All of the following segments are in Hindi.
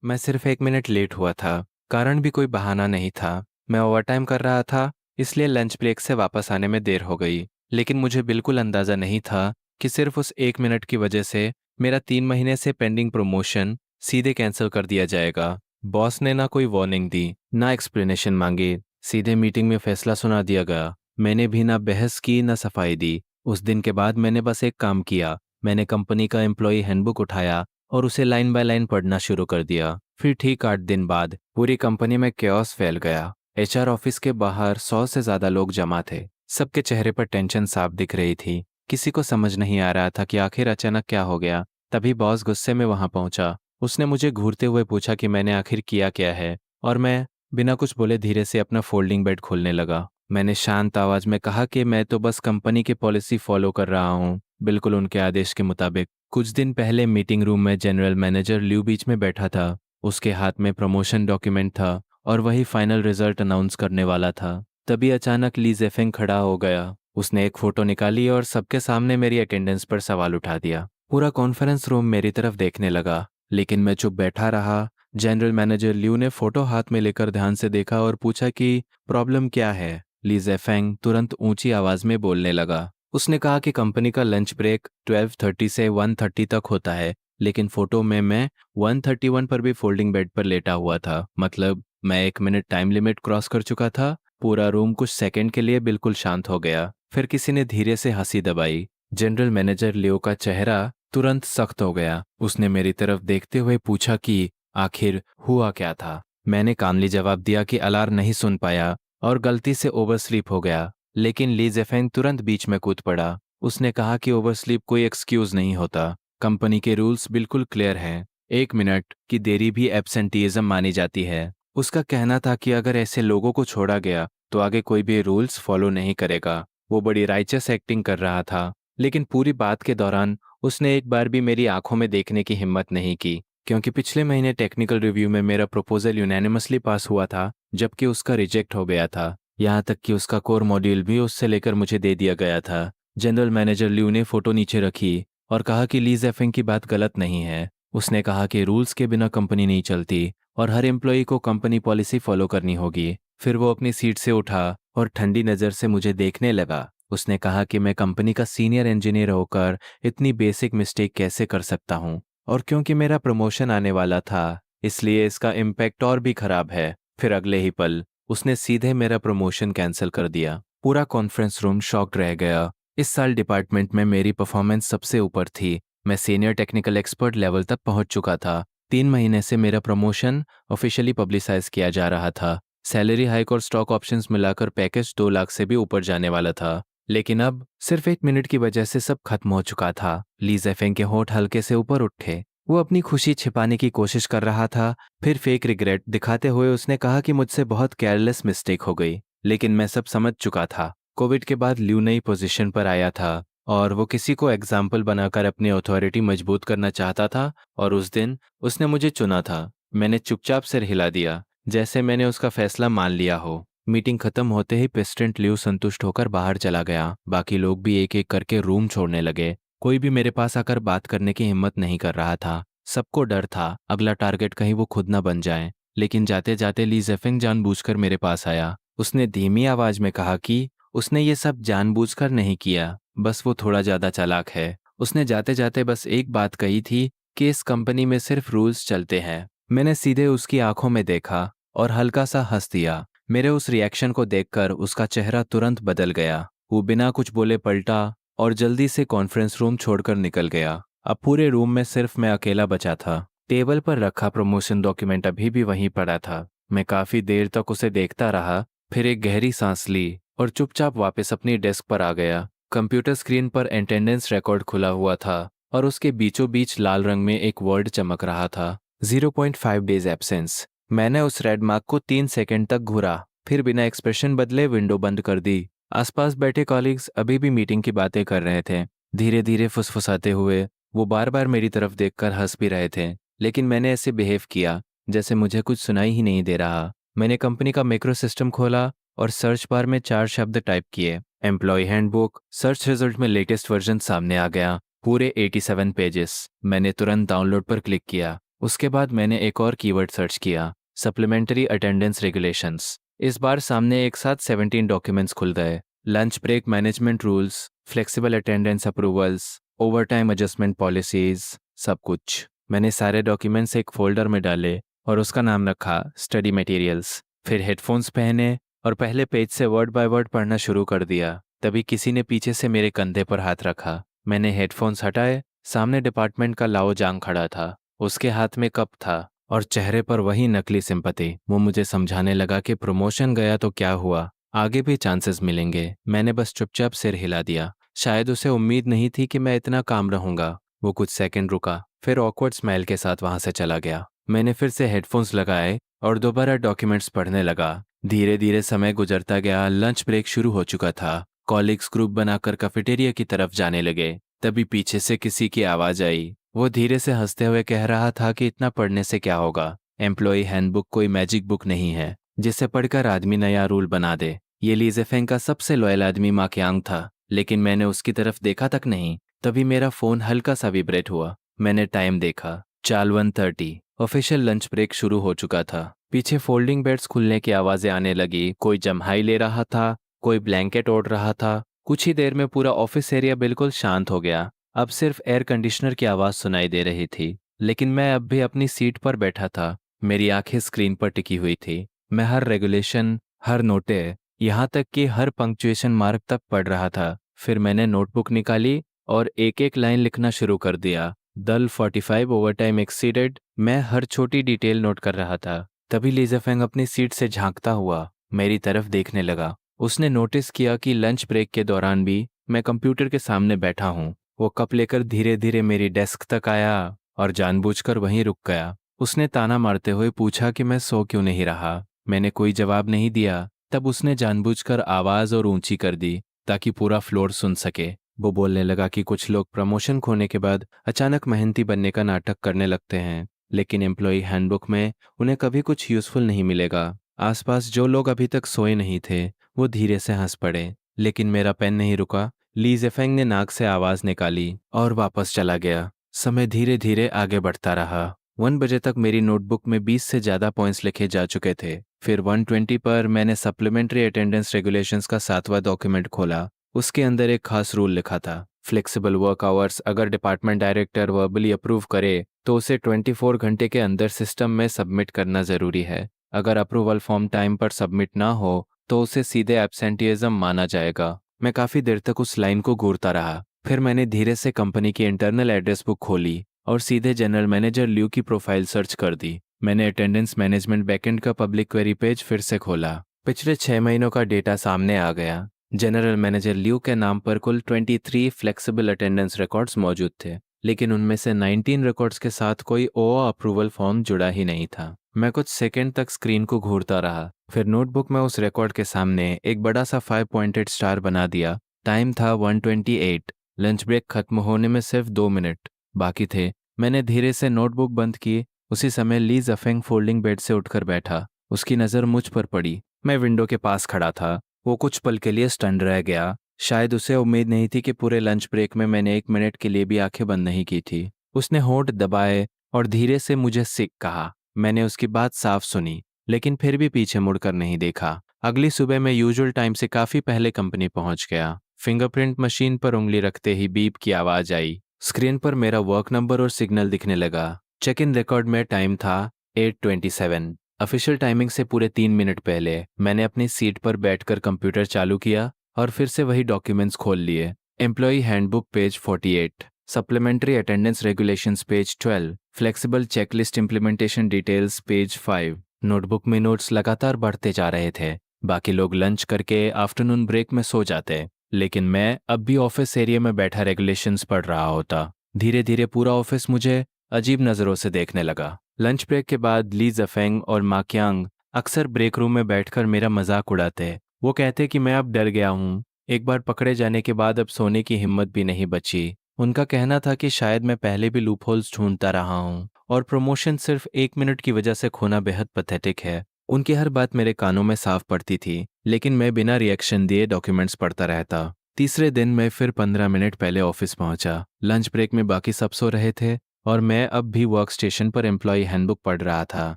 मैं सिर्फ 1 मिनट लेट हुआ था। कारण भी कोई बहाना नहीं था। मैं ओवरटाइम कर रहा था, इसलिए लंच ब्रेक से वापस आने में देर हो गई। लेकिन मुझे बिल्कुल अंदाज़ा नहीं था कि सिर्फ उस 1 मिनट की वजह से मेरा 3 महीने से पेंडिंग प्रमोशन सीधे कैंसिल कर दिया जाएगा। बॉस ने ना कोई वार्निंग दी, ना एक्सप्लेनेशन मांगी। सीधे मीटिंग में फैसला सुना दिया गया। मैंने भी ना बहस की ना सफाई दी। उस दिन के बाद मैंने बस एक काम किया। मैंने कंपनी का एम्प्लॉय हैंडबुक उठाया और उसे लाइन बाय लाइन पढ़ना शुरू कर दिया। फिर ठीक 8 दिन बाद पूरी कंपनी में केओस फैल गया। एचआर ऑफिस के बाहर 100 से ज्यादा लोग जमा थे। सबके चेहरे पर टेंशन साफ दिख रही थी। किसी को समझ नहीं आ रहा था कि आखिर अचानक क्या हो गया। तभी बॉस गुस्से में वहां पहुंचा। उसने मुझे घूरते हुए पूछा कि मैंने आखिर किया क्या है, और मैं बिना कुछ बोले धीरे से अपना फोल्डिंग बेड खोलने लगा। मैंने शांत आवाज में कहा कि मैं तो बस कंपनी की पॉलिसी फॉलो कर रहा हूँ, बिल्कुल उनके आदेश के मुताबिक। कुछ दिन पहले मीटिंग रूम में जनरल मैनेजर ल्यू बीच में बैठा था। उसके हाथ में प्रमोशन डॉक्यूमेंट था और वही फाइनल रिजल्ट अनाउंस करने वाला था। तभी अचानक ली जेफेंग खड़ा हो गया। उसने एक फोटो निकाली और सबके सामने मेरी अटेंडेंस पर सवाल उठा दिया। पूरा कॉन्फ्रेंस रूम मेरी तरफ देखने लगा, लेकिन मैं चुप बैठा रहा। जनरल मैनेजर ल्यू ने फोटो हाथ में लेकर ध्यान से देखा और पूछा कि प्रॉब्लम क्या है। ली जेफेंग तुरंत ऊंची आवाज में बोलने लगा। उसने कहा कि कंपनी का लंच ब्रेक 12:30 से 1:30 तक होता है, लेकिन फोटो में मैं 1:31 पर भी फोल्डिंग बेड पर लेटा हुआ था। मतलब मैं 1 मिनट टाइम लिमिट क्रॉस कर चुका था। पूरा रूम कुछ सेकंड के लिए बिल्कुल शांत हो गया। फिर किसी ने धीरे से हंसी दबाई। जनरल मैनेजर लियो का चेहरा तुरंत सख्त हो गया। उसने मेरी तरफ देखते हुए पूछा कि आखिर हुआ क्या था। मैंने कामली जवाब दिया कि अलार्म नहीं सुन पाया और गलती से ओवरस्लीप हो गया। लेकिन ली जेफेंग तुरंत बीच में कूद पड़ा। उसने कहा कि ओवरस्लीप कोई एक्सक्यूज नहीं होता। कंपनी के रूल्स बिल्कुल क्लियर हैं। 1 मिनट की देरी भी एब्सेंटीइज्म मानी जाती है। उसका कहना था कि अगर ऐसे लोगों को छोड़ा गया तो आगे कोई भी रूल्स फॉलो नहीं करेगा। वो बड़ी राइचस एक्टिंग कर रहा था, लेकिन पूरी बात के दौरान उसने एक बार भी मेरी आंखों में देखने की हिम्मत नहीं की, क्योंकि पिछले महीने टेक्निकल रिव्यू में मेरा प्रपोजल यूनानिमसली पास हुआ था, जबकि उसका रिजेक्ट हो गया था। यहाँ तक कि उसका कोर मॉड्यूल भी उससे लेकर मुझे दे दिया गया था। जनरल मैनेजर ल्यू ने फोटो नीचे रखी और कहा कि ली जेफिंग की बात गलत नहीं है। उसने कहा कि रूल्स के बिना कंपनी नहीं चलती और हर एम्प्लॉय को कंपनी पॉलिसी फॉलो करनी होगी। फिर वो अपनी सीट से उठा और ठंडी नज़र से मुझे देखने लगा। उसने कहा कि मैं कंपनी का सीनियर इंजीनियर होकर इतनी बेसिक मिस्टेक कैसे कर सकता हूँ, और क्योंकि मेरा प्रमोशन आने वाला था इसलिए इसका इम्पैक्ट और भी खराब है। फिर अगले ही पल उसने सीधे मेरा प्रमोशन कैंसिल कर दिया। पूरा कॉन्फ्रेंस रूम शॉक्ड रह गया। इस साल डिपार्टमेंट में मेरी परफॉर्मेंस सबसे ऊपर थी। मैं सीनियर टेक्निकल एक्सपर्ट लेवल तक पहुंच चुका था। 3 महीने से मेरा प्रमोशन ऑफिशियली पब्लिसाइज किया जा रहा था। सैलरी हाइक और स्टॉक ऑप्शंस मिलाकर पैकेज 2 लाख से भी ऊपर जाने वाला था। लेकिन अब सिर्फ 1 मिनट की वजह से सब खत्म हो चुका था। ली जेफेंग के होंठ हल्के से ऊपर उठे। वो अपनी खुशी छिपाने की कोशिश कर रहा था। फिर फेक रिग्रेट दिखाते हुए उसने कहा कि मुझसे बहुत केयरलेस मिस्टेक हो गई। लेकिन मैं सब समझ चुका था। कोविड के बाद ल्यू नई पोजीशन पर आया था और वो किसी को एग्जाम्पल बनाकर अपनी अथॉरिटी मजबूत करना चाहता था, और उस दिन उसने मुझे चुना था। मैंने चुपचाप सिर हिला दिया, जैसे मैंने उसका फैसला मान लिया हो। मीटिंग खत्म होते ही प्रेसिडेंट ल्यू संतुष्ट होकर बाहर चला गया। बाकी लोग भी एक एक करके रूम छोड़ने लगे। कोई भी मेरे पास आकर बात करने की हिम्मत नहीं कर रहा था। सबको डर था अगला टारगेट कहीं वो खुद ना बन जाए। लेकिन जाते जाते ली जेफिंग जानबूझकर मेरे पास आया। उसने धीमी आवाज में कहा कि उसने ये सब जानबूझकर नहीं किया, बस वो थोड़ा ज्यादा चालाक है। उसने जाते जाते बस एक बात कही थी कि इस कंपनी में सिर्फ रूल्स चलते हैं। मैंने सीधे उसकी आंखों में देखा और हल्का सा हंस दिया। मेरे उस रिएक्शन को देखकर उसका चेहरा तुरंत बदल गया। वो बिना कुछ बोले पलटा और जल्दी से कॉन्फ्रेंस रूम छोड़कर निकल गया। अब पूरे रूम में सिर्फ मैं अकेला बचा था। टेबल पर रखा प्रमोशन डॉक्यूमेंट अभी भी वहीं पड़ा था। मैं काफी देर तक उसे देखता रहा, फिर एक गहरी सांस ली और चुपचाप वापस अपनी डेस्क पर आ गया। कंप्यूटर स्क्रीन पर अटेंडेंस रिकॉर्ड खुला हुआ था और उसके बीचों बीच लाल रंग में एक वर्ड चमक रहा था, 0.5 डेज एब्सेंस। मैंने उस रेड मार्क को 3 सेकंड तक घूरा, फिर बिना एक्सप्रेशन बदले विंडो बंद कर दी। आसपास बैठे कॉलीग्स अभी भी मीटिंग की बातें कर रहे थे। धीरे धीरे फुसफुसाते हुए वो बार बार मेरी तरफ देखकर हंस भी रहे थे, लेकिन मैंने ऐसे बिहेव किया जैसे मुझे कुछ सुनाई ही नहीं दे रहा। मैंने कंपनी का मैक्रो सिस्टम खोला और सर्च बार में 4 शब्द टाइप किए, एम्प्लॉय हैंडबुक। सर्च रिजल्ट में लेटेस्ट वर्जन सामने आ गया, पूरे 87 पेजेस। मैंने तुरंत डाउनलोड पर क्लिक किया। उसके बाद मैंने एक और कीवर्ड सर्च किया, सप्लीमेंट्री अटेंडेंस रेगुलेशंस। इस बार सामने एक साथ 17 डॉक्यूमेंट्स खुल गए। Lunch break management rules, flexible attendance approvals, overtime adjustment policies, सब कुछ। मैंने सारे डॉक्यूमेंट्स एक फोल्डर में डाले और उसका नाम रखा स्टडी मटेरियल्स। फिर हेडफोन्स पहने और पहले पेज से वर्ड बाय वर्ड पढ़ना शुरू कर दिया। तभी किसी ने पीछे से मेरे कंधे पर हाथ रखा। मैंने हेडफोन्स हटाए। सामने डिपार्टमेंट का लाओ जांग खड़ा था। उसके हाथ में कप था और चेहरे पर वही नकली सिंपैथी। वो मुझे समझाने लगा कि प्रमोशन गया तो क्या हुआ, आगे भी चांसेस मिलेंगे। मैंने बस चुपचाप सिर हिला दिया। शायद उसे उम्मीद नहीं थी कि मैं इतना काम रहूंगा। वो कुछ सेकंड रुका, फिर ऑकवर्ड स्माइल के साथ वहां से चला गया। मैंने फिर से हेडफोन्स लगाए और दोबारा डॉक्यूमेंट्स पढ़ने लगा। धीरे धीरे समय गुजरता गया। लंच ब्रेक शुरू हो चुका था। कॉलीग्स ग्रुप बनाकर कैफेटेरिया की तरफ जाने लगे। तभी पीछे से किसी की आवाज आई। वो धीरे से हंसते हुए कह रहा था कि इतना पढ़ने से क्या होगा, एम्प्लॉय हैंडबुक कोई मैजिक बुक नहीं है जिसे पढ़कर आदमी नया रूल बना दे। ये ली ज़ेफेंग का सबसे लॉयल आदमी मा क्यांग था, लेकिन मैंने उसकी तरफ देखा तक नहीं। तभी मेरा फोन हल्का सा विब्रेट हुआ। मैंने टाइम देखा, 1:30। ऑफिशियल लंच ब्रेक शुरू हो चुका था। पीछे फोल्डिंग बेड्स खुलने की आवाजें आने लगी। कोई जम्हाई ले रहा था, कोई ब्लैंकेट ओढ़ रहा था। कुछ ही देर में पूरा ऑफिस एरिया बिल्कुल शांत हो गया। अब सिर्फ एयर कंडीशनर की आवाज सुनाई दे रही थी, लेकिन मैं अब भी अपनी सीट पर बैठा था। मेरी आंखें स्क्रीन पर टिकी हुई थी। मैं हर रेगुलेशन, हर नोटे, यहाँ तक कि हर पंक्चुएशन मार्क तक पढ़ रहा था। फिर मैंने नोटबुक निकाली और एक एक लाइन लिखना शुरू कर दिया। दल 45 ओवरटाइम एक्सीडेड। मैं हर छोटी डिटेल नोट कर रहा था। तभी ली ज़ेफेंग अपनी सीट से झांकता हुआ मेरी तरफ देखने लगा। उसने नोटिस किया कि लंच ब्रेक के दौरान भी मैं कंप्यूटर के सामने बैठा हूँ। वो कप लेकर धीरे धीरे मेरी डेस्क तक आया और जानबूझकर वहीं रुक गया। उसने ताना मारते हुए पूछा कि मैं सो क्यों नहीं रहा। मैंने कोई जवाब नहीं दिया। तब उसने जानबूझकर आवाज और ऊंची कर दी ताकि पूरा फ्लोर सुन सके। वो बोलने लगा कि कुछ लोग प्रमोशन खोने के बाद अचानक मेहनती बनने का नाटक करने लगते हैं, लेकिन एम्प्लॉय हैंडबुक में उन्हें कभी कुछ यूजफुल नहीं मिलेगा। आसपास जो लोग अभी तक सोए नहीं थे वो धीरे से हंस पड़े, लेकिन मेरा पेन नहीं रुका। ली ज़ेफेंग ने नाक से आवाज निकाली और वापस चला गया। समय धीरे धीरे आगे बढ़ता रहा। 1 बजे तक मेरी नोटबुक में 20 से ज्यादा पॉइंट्स लिखे जा चुके थे। फिर 1:20 पर मैंने सप्लीमेंट्री अटेंडेंस रेगुलेशंस का 7वां डॉक्यूमेंट खोला। उसके अंदर एक खास रूल लिखा था, फ्लेक्सिबल वर्क आवर्स अगर डिपार्टमेंट डायरेक्टर वर्बली अप्रूव करे तो उसे 24 घंटे के अंदर सिस्टम में सबमिट करना जरूरी है। अगर अप्रूवल फॉर्म टाइम पर सबमिट ना हो तो उसे सीधे एब्सेंटिज्म माना जाएगा। मैं काफी देर तक उस लाइन को घूरता रहा। फिर मैंने धीरे से कंपनी की इंटरनल एड्रेस बुक खोली और सीधे जनरल मैनेजर ल्यू की प्रोफाइल सर्च कर दी। मैंने अटेंडेंस मैनेजमेंट बैकएंड का पब्लिक क्वेरी पेज फिर से खोला। पिछले 6 महीनों का डेटा सामने आ गया। जनरल मैनेजर ल्यू के नाम पर कुल 23 फ्लेक्सिबल अटेंडेंस रिकॉर्ड्स मौजूद थे, लेकिन उनमें से 19 रिकॉर्ड्स के साथ कोई ओ अप्रूवल फॉर्म जुड़ा ही नहीं था। मैं कुछ सेकंड तक स्क्रीन को घूरता रहा। फिर नोटबुक में उस रिकॉर्ड के सामने एक बड़ा सा 5 पॉइंटेड स्टार बना दिया। टाइम था 1:28। लंच ब्रेक खत्म होने में सिर्फ 2 मिनट बाकी थे। मैंने धीरे से नोटबुक बंद की। उसी समय ली ज़ेफेंग फोल्डिंग बेड से उठकर बैठा। उसकी नज़र मुझ पर पड़ी। मैं विंडो के पास खड़ा था। वो कुछ पल के लिए स्टन रह गया। शायद उसे उम्मीद नहीं थी कि पूरे लंच ब्रेक में मैंने 1 मिनट के लिए भी आंखें बंद नहीं की थी। उसने होंठ दबाए और धीरे से मुझे सिक कहा। मैंने उसकी बात साफ सुनी, लेकिन फिर भी पीछे मुड़कर नहीं देखा। अगली सुबह मैं यूजुअल टाइम से काफी पहले कंपनी पहुंच गया। फिंगरप्रिंट मशीन पर उंगली रखते ही बीप की आवाज आई। स्क्रीन पर मेरा वर्क नंबर और सिग्नल दिखने लगा। चेक इन रिकॉर्ड में टाइम था 8:27। ऑफिशियल टाइमिंग से पूरे 3 मिनट पहले मैंने अपनी सीट पर बैठकर कंप्यूटर चालू किया और फिर से वही डॉक्यूमेंट्स खोल लिए। Employee handbook page 48, supplementary attendance regulations page 12, flexible checklist implementation details page 5। Notebook में नोट्स लगातार बढ़ते जा रहे थे। बाकी लोग लंच करके आफ्टरनून ब्रेक में सो जाते, लेकिन मैं अब भी ऑफिस एरिया में बैठा रेगुलेशंस पढ़ रहा होता। धीरे धीरे पूरा ऑफिस मुझे अजीब नज़रों से देखने लगा। लंच ब्रेक के बाद ली ज़ेफेंग और मा क्यांग अक्सर ब्रेक रूम में बैठकर मेरा मजाक उड़ाते। वो कहते कि मैं अब डर गया हूँ। एक बार पकड़े जाने के बाद अब सोने की हिम्मत भी नहीं बची। उनका कहना था कि शायद मैं पहले भी लूपहोल्स ढूंढता रहा हूँ और प्रमोशन सिर्फ 1 मिनट की वजह से खोना बेहद पैथेटिक है। उनकी हर बात मेरे कानों में साफ पड़ती थी, लेकिन मैं बिना रिएक्शन दिए डॉक्यूमेंट्स पढ़ता रहता। तीसरे दिन मैं फिर 15 मिनट पहले ऑफिस पहुंचा। लंच ब्रेक में बाकी सब सो रहे थे। और मैं अब भी वर्क स्टेशन पर एम्प्लॉय हैंडबुक पढ़ रहा था।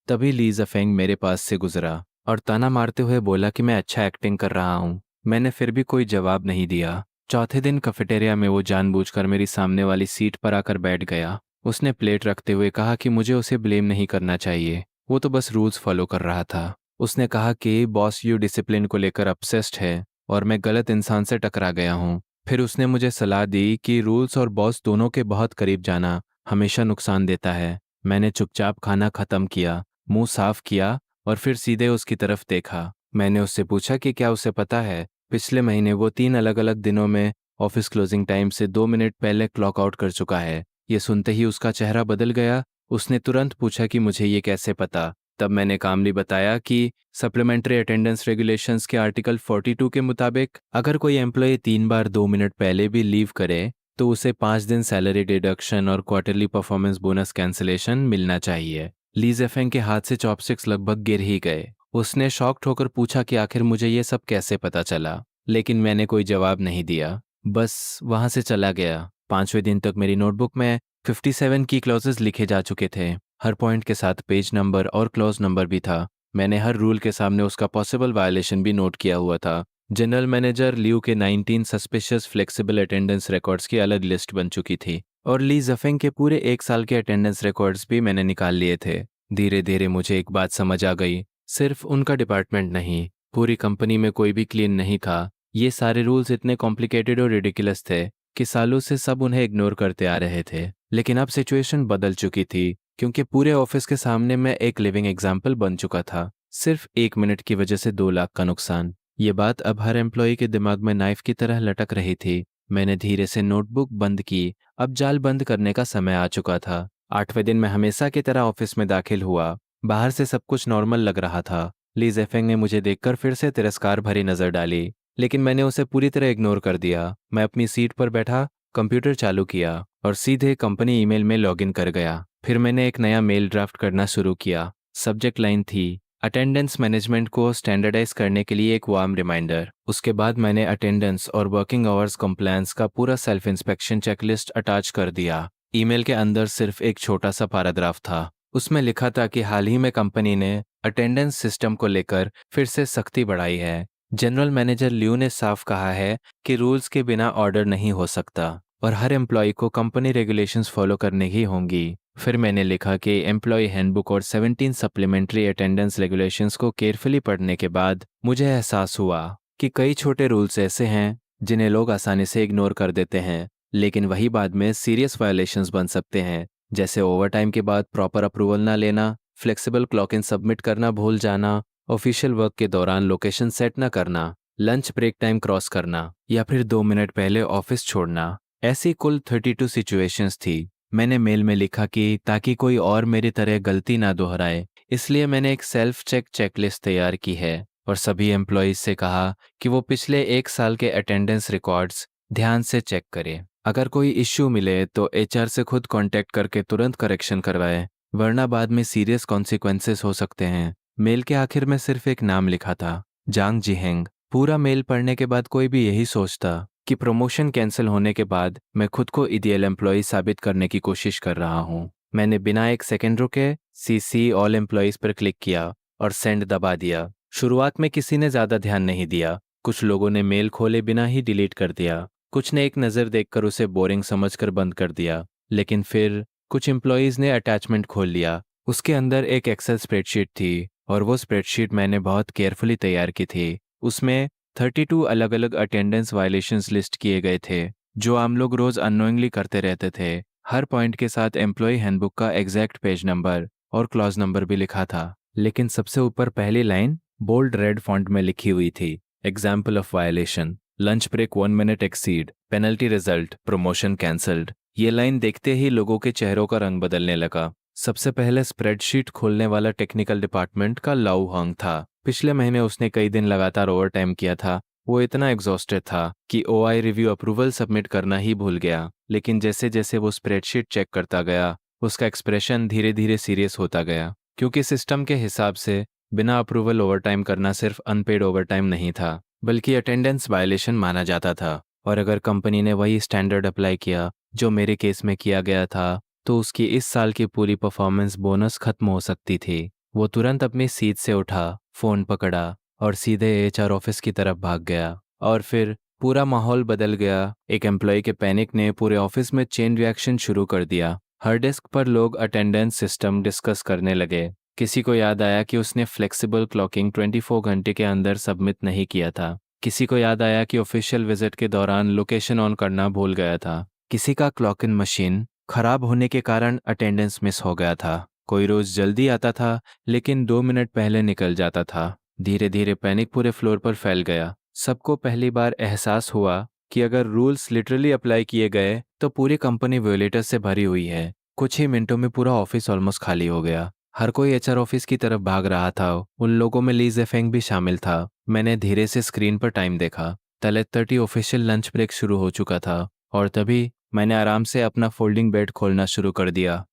तभी ली ज़फेंग मेरे पास से गुजरा और ताना मारते हुए बोला कि मैं अच्छा एक्टिंग कर रहा हूँ। मैंने फिर भी कोई जवाब नहीं दिया। चौथे दिन कैफेटेरिया में वो जानबूझकर मेरी सामने वाली सीट पर आकर बैठ गया। उसने प्लेट रखते हुए कहा कि मुझे उसे ब्लेम नहीं करना चाहिए, वो तो बस रूल्स फॉलो कर रहा था। उसने कहा कि बॉस यू डिसिप्लिन को लेकर अपसेस्ड है और मैं गलत इंसान से टकरा गया हूँ। फिर उसने मुझे सलाह दी कि रूल्स और बॉस दोनों के बहुत करीब जाना हमेशा नुकसान देता है। मैंने चुपचाप खाना खत्म किया, मुंह साफ किया और फिर सीधे उसकी तरफ देखा। मैंने उससे पूछा कि क्या उसे पता है पिछले महीने वो 3 अलग-अलग दिनों में ऑफिस क्लोजिंग टाइम से 2 मिनट पहले क्लॉक आउट कर चुका है। ये सुनते ही उसका चेहरा बदल गया। उसने तुरंत पूछा कि मुझे ये कैसे पता। तब मैंने कामली बताया कि सप्लीमेंट्री अटेंडेंस रेगुलेशंस के आर्टिकल 42 के मुताबिक अगर कोई एम्प्लॉय 3 बार 2 मिनट पहले भी लीव करे तो उसे 5 दिन सैलरी डिडक्शन और क्वार्टरली परफॉर्मेंस बोनस कैंसिलेशन मिलना चाहिए। ली ज़ेफेंग के हाथ से चॉपस्टिक्स लगभग गिर ही गए। उसने शॉक्ड होकर पूछा कि आखिर मुझे ये सब कैसे पता चला, लेकिन मैंने कोई जवाब नहीं दिया, बस वहां से चला गया। 5वें दिन तक मेरी नोटबुक में 57 की क्लॉजेस लिखे जा चुके थे। हर पॉइंट के साथ पेज नंबर और क्लॉज नंबर भी था। मैंने हर रूल के सामने उसका पॉसिबल वायलेशन भी नोट किया हुआ था। जनरल मैनेजर लियू के 19 सस्पिशियस फ्लेक्सिबल अटेंडेंस रिकॉर्ड्स की अलग लिस्ट बन चुकी थी और ली ज़फेंग के पूरे 1 साल के अटेंडेंस रिकॉर्ड्स भी मैंने निकाल लिए थे। धीरे धीरे मुझे एक बात समझ आ गई, सिर्फ उनका डिपार्टमेंट नहीं, पूरी कंपनी में कोई भी क्लीन नहीं था। ये सारे रूल्स इतने कॉम्प्लिकेटेड और रिडिकुलस थे कि सालों से सब उन्हें इग्नोर करते आ रहे थे। लेकिन अब सिचुएशन बदल चुकी थी, क्योंकि पूरे ऑफिस के सामने मैं एक लिविंग एग्जाम्पल बन चुका था। सिर्फ 1 मिनट की वजह से 2 लाख का नुकसान। ये बात अब हर एम्प्लॉय के दिमाग में नाइफ की तरह लटक रही थी। मैंने धीरे से नोटबुक बंद की। अब जाल बंद करने का समय आ चुका था। 8वें दिन मैं हमेशा की तरह ऑफिस में दाखिल हुआ। बाहर से सब कुछ नॉर्मल लग रहा था। ली ज़ेफेंग ने मुझे देखकर फिर से तिरस्कार भरी नजर डाली, लेकिन मैंने उसे पूरी तरह इग्नोर कर दिया। मैं अपनी सीट पर बैठा, कंप्यूटर चालू किया और सीधे कंपनी ईमेल में लॉगिन कर गया। फिर मैंने एक नया मेल ड्राफ्ट करना शुरू किया। सब्जेक्ट लाइन थी अटेंडेंस मैनेजमेंट को स्टैंडर्डाइज करने के लिए एक वार्म रिमाइंडर। उसके बाद मैंने अटेंडेंस और वर्किंग आवर्स कंप्लायंस का पूरा सेल्फ इंस्पेक्शन चेकलिस्ट अटैच कर दिया। ईमेल के अंदर सिर्फ एक छोटा सा पैराग्राफ था। उसमें लिखा था कि हाल ही में कंपनी ने अटेंडेंस सिस्टम को लेकर फिर से सख्ती बढ़ाई है। जनरल मैनेजर लियू ने साफ कहा है कि रूल्स के बिना ऑर्डर नहीं हो सकता और हर एम्प्लॉय को कंपनी रेगुलेशंस फॉलो करने ही होंगी। फिर मैंने लिखा कि एम्प्लॉय हैंडबुक और 17 सप्लीमेंट्री अटेंडेंस रेगुलेशंस को केयरफुली पढ़ने के बाद मुझे एहसास हुआ कि कई छोटे रूल्स ऐसे हैं जिन्हें लोग आसानी से इग्नोर कर देते हैं, लेकिन वही बाद में सीरियस वायलेशंस बन सकते हैं। जैसे ओवरटाइम के बाद प्रॉपर अप्रूवल ना लेना, फ्लेक्सिबल क्लॉक इन सबमिट करना भूल जाना, ऑफिशियल वर्क के दौरान लोकेशन सेट ना करना, लंच ब्रेक टाइम क्रॉस करना या फिर 2 मिनट पहले ऑफिस छोड़ना। ऐसी कुल 32 सिचुएशंस थी। मैंने मेल में लिखा कि ताकि कोई और मेरी तरह गलती ना दोहराए, इसलिए मैंने एक सेल्फ चेकलिस्ट तैयार की है और सभी एम्प्लॉयज से कहा कि वो पिछले 1 साल के अटेंडेंस रिकॉर्ड्स ध्यान से चेक करें। अगर कोई इश्यू मिले तो एचआर से खुद कांटेक्ट करके तुरंत करेक्शन करवाएं, वरना बाद में सीरियस कॉन्सिक्वेंसेस हो सकते हैं। मेल के आखिर में सिर्फ एक नाम लिखा था, जांग जिहेंग। पूरा मेल पढ़ने के बाद कोई भी यही सोचता कि प्रमोशन कैंसिल होने के बाद मैं खुद को आइडियल एम्प्लॉय साबित करने की कोशिश कर रहा हूँ। मैंने बिना एक सेकंड रुके सीसी ऑल एम्प्लॉयज पर क्लिक किया और सेंड दबा दिया। शुरुआत में किसी ने ज़्यादा ध्यान नहीं दिया। कुछ लोगों ने मेल खोले बिना ही डिलीट कर दिया, कुछ ने एक नज़र देखकर उसे बोरिंग समझकर बंद कर दिया। लेकिन फिर कुछ एम्प्लॉयज़ ने अटैचमेंट खोल लिया। उसके अंदर एक एक्सेल स्प्रेडशीट थी और वो स्प्रेडशीट मैंने बहुत केयरफुली तैयार की थी। उसमें 32 अलग अलग अटेंडेंस वायलेशंस लिस्ट किए गए थे जो आम लोग रोज अननोइंगली करते रहते थे। हर पॉइंट के साथ एम्प्लॉय हैंडबुक का एग्जैक्ट पेज नंबर और क्लॉज नंबर भी लिखा था। लेकिन सबसे ऊपर पहली लाइन बोल्ड रेड फॉन्ट में लिखी हुई थी, example of violation, lunch break 1 minute exceed, penalty result, promotion cancelled. ये लाइन देखते ही लोगों के चेहरों का रंग बदलने लगा। सबसे पहले स्प्रेडशीट खोलने वाला टेक्निकल डिपार्टमेंट का लाउ हॉन्ग था। पिछले महीने उसने कई दिन लगातार ओवर टाइम किया था। वो इतना एग्जॉस्टेड था कि ओआई रिव्यू अप्रूवल सबमिट करना ही भूल गया। लेकिन जैसे जैसे वो स्प्रेडशीट चेक करता गया, उसका एक्सप्रेशन धीरे धीरे सीरियस होता गया, क्योंकि सिस्टम के हिसाब से बिना अप्रूवल ओवरटाइम करना सिर्फ अनपेड ओवरटाइम नहीं था, बल्कि अटेंडेंस वायलेशन माना जाता था। और अगर कंपनी ने वही स्टैंडर्ड अप्लाई किया जो मेरे केस में किया गया था, तो उसकी इस साल की पूरी परफॉर्मेंस बोनस खत्म हो सकती थी। वो तुरंत अपनी सीट से उठा, फ़ोन पकड़ा और सीधे एचआर ऑफिस की तरफ भाग गया। और फिर पूरा माहौल बदल गया। एक एम्प्लॉय के पैनिक ने पूरे ऑफिस में चेन रिएक्शन शुरू कर दिया। हर डेस्क पर लोग अटेंडेंस सिस्टम डिस्कस करने लगे। किसी को याद आया कि उसने फ्लेक्सिबल क्लॉकिंग 24 घंटे के अंदर सबमिट नहीं किया था। किसी को याद आया कि ऑफिशियल विजिट के दौरान लोकेशन ऑन करना भूल गया था। किसी का क्लॉक इन मशीन खराब होने के कारण अटेंडेंस मिस हो गया था। कोई रोज जल्दी आता था लेकिन 2 मिनट पहले निकल जाता था। धीरे धीरे पैनिक पूरे फ्लोर पर फैल गया। सबको पहली बार एहसास हुआ कि अगर रूल्स लिटरली अप्लाई किए गए तो पूरी कंपनी वोलेटर से भरी हुई है। कुछ ही मिनटों में पूरा ऑफिस ऑलमोस्ट खाली हो गया। हर कोई एचआर ऑफिस की तरफ भाग रहा था। उन लोगों में ली ज़ेफेंग भी शामिल था। मैंने धीरे से स्क्रीन पर टाइम देखा। 30 ऑफिशियल लंच ब्रेक शुरू हो चुका था और तभी मैंने आराम से अपना फोल्डिंग बेड खोलना शुरू कर दिया।